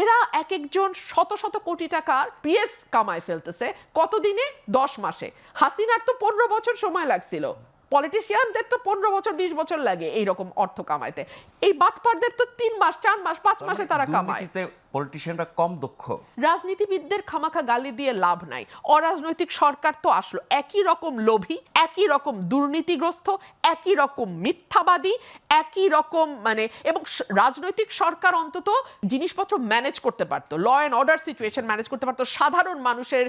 এরা এক একজন শত শত কোটি টাকার পিএস কামায় ফেলতেছে কতদিনে? 10 মাসে। হাসিনার তো 15 বছর সময় লাগছিল, পলিটিশিয়ানদের তো 15 বছর 20 বছর লাগে এইরকম অর্থ কামাইতে। এই বাটপারদের তো 3 মাস 4 মাস 5 মাসে তারা কামায়। পলিটিশিয়ানরা কম দক্ষ। রাজনীতিবিদদের খামাখা গালি দিয়ে লাভ নাই। অরাজনৈতিক সরকার তো আসলো একই রকম লোভী, একই রকম দুর্নীতিগ্রস্ত, একই রকম মিথ্যাবাদী, একই রকম এবং রাজনৈতিক সরকার অন্তত জিনিসপত্র ম্যানেজ করতে পারতো, law and order situation manage করতে পারতো, সাধারণ মানুষের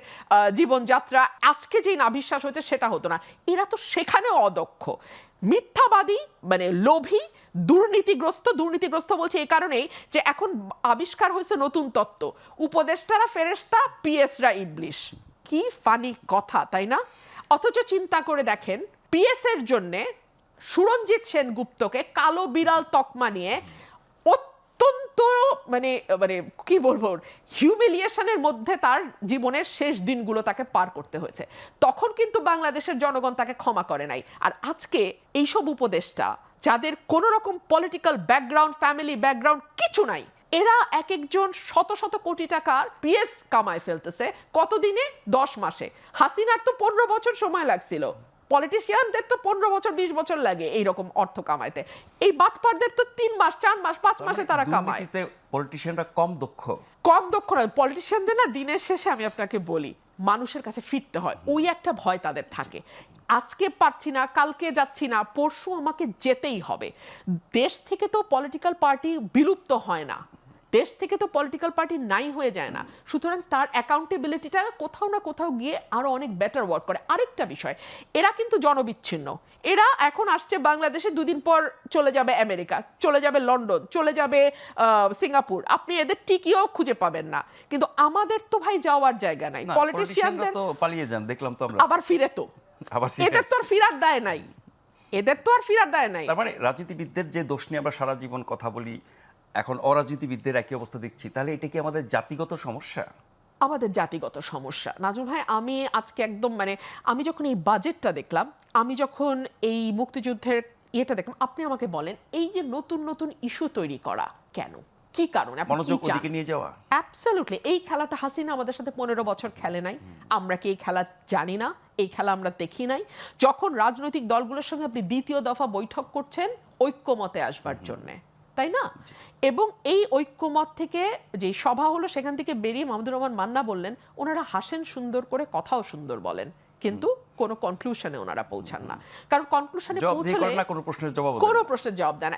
জীবনযাত্রা আজকে যেই নাভিশ্বাস হয়েছে সেটা হতো না। এরা তো সেখানেও অদক্ষ, মিথ্যাবাদী, লোভী, দুর্নীতিগ্রস্ত বলছে এই কারণেই যে এখন আবিষ্কার হয়েছে নতুন তত্ত্ব, উপদেষ্টারা ফেরেশতা, পিএসরা ইবলিশ। কি ফানি কথা, তাই না? অথচ চিন্তা করে দেখেন, পিএস এর জন্য সুরঞ্জিত সেনগুপ্তকে কালো বিড়াল তকমা নিয়ে অত্যন্ত কি বলবো, হিউমিলিয়েশনের মধ্যে তার জীবনের শেষ দিনগুলো তাকে পার করতে হয়েছে। তখন কিন্তু বাংলাদেশের জনগণ তাকে ক্ষমা করে নাই। আর আজকে এইসব উপদেষ্টা যাদের কোনো রকম পলিটিক্যাল ব্যাকগ্রাউন্ড, ফ্যামিলি ব্যাকগ্রাউন্ড কিছু নাই, এরা এক একজন শত শত কোটি টাকার পিএস কামায় ফেলতেছে কতদিনে? 10 মাসে। হাসিনার তো 15 বছর সময় লাগছিল, পলিটিশিয়ানদের তো 15 বছর 20 বছর লাগে এইরকম অর্থ কামাইতে। এই বাটপারদের তো 3 মাস 4 মাস 5 মাসে তারা কামায়। পলিটিশিয়ানরা কম দক্ষ নয়। পলিটিশিয়ানদের না দিনের শেষে আমি আপনাকে বলি, মানুষের কাছে ফিরতে হয়, ওই একটা ভয় তাদের থাকে। আজকে পারছি না, কালকে যাচ্ছি না, পরশু আমাকে যেতেই হবে। দেশ থেকে তো পলিটিক্যাল পার্টি বিলুপ্ত হয় না, দেশ থেকে তো পলিটিক্যাল পার্টি নাই হয়ে যায় না। সুতরাং তার অ্যাকাউন্টেবিলিটিটা কোথাও না কোথাও গিয়ে আরো অনেক বেটার ওয়ার্ক করে। আরেকটা বিষয়, এরা কিন্তু জনবিচ্ছিন্ন। এরা এখন আসছে বাংলাদেশে, দুদিন পর চলে যাবে আমেরিকা, চলে যাবে লন্ডন, চলে যাবে সিঙ্গাপুর। আপনি এদের টিকিও খুঁজে পাবেন না। কিন্তু আমাদের তো ভাই যাওয়ার জায়গা নাই। পলিটিশিয়ানদের তো পালিয়ে যান, দেখলাম তো আমরা। আবার ফিরে তো এদের তো আর ফিরার দায় নাই, তার মানে রাজনীতিবিদদের যে দোষ নিয়ে আমরা সারা জীবন কথা বলি, এখন অরাজনীতিবিদদের একই অবস্থা দেখছি, তাহলে এটা কি আমাদের জাতিগত সমস্যা? আমাদের জাতিগত সমস্যা নাজমুল ভাই। আমি আজকে একদম আমি যখন এই বাজেটটা দেখলাম, আমি যখন এই মুক্তিযুদ্ধের ইয়েটা দেখলাম, আপনি আমাকে বলেন এই যে নতুন নতুন ইস্যু তৈরি করা কেন, কি কারণে? মনোযোগ ওদিকে নিয়ে যাওয়া। অ্যাবসলিউটলি। এই খেলাটা হাসিনা আমাদের সাথে 15 বছর খেলে নাই, আমরা কি এই খেলা জানি না? এই খেলা আমরা দেখি নাই? যখন রাজনৈতিক দলগুলোর সঙ্গে আপনি দ্বিতীয় দফা বৈঠক করছেন ঐক্যমতে আসবার জন্য, তাই না? এবং এই ঐক্যমত থেকে যে সভা হলো, সেখান থেকে বেরিয়ে মাহমুদুর রহমান মান্না বললেন ওনারা হাসেন সুন্দর করে, কথাও সুন্দর বলেন, কিন্তু কোনো কনক্লুশনে ওনারা পৌঁছান না। কারণ কনক্লুশনে পৌঁছলে কোনো প্রশ্নের জবাব দেন না।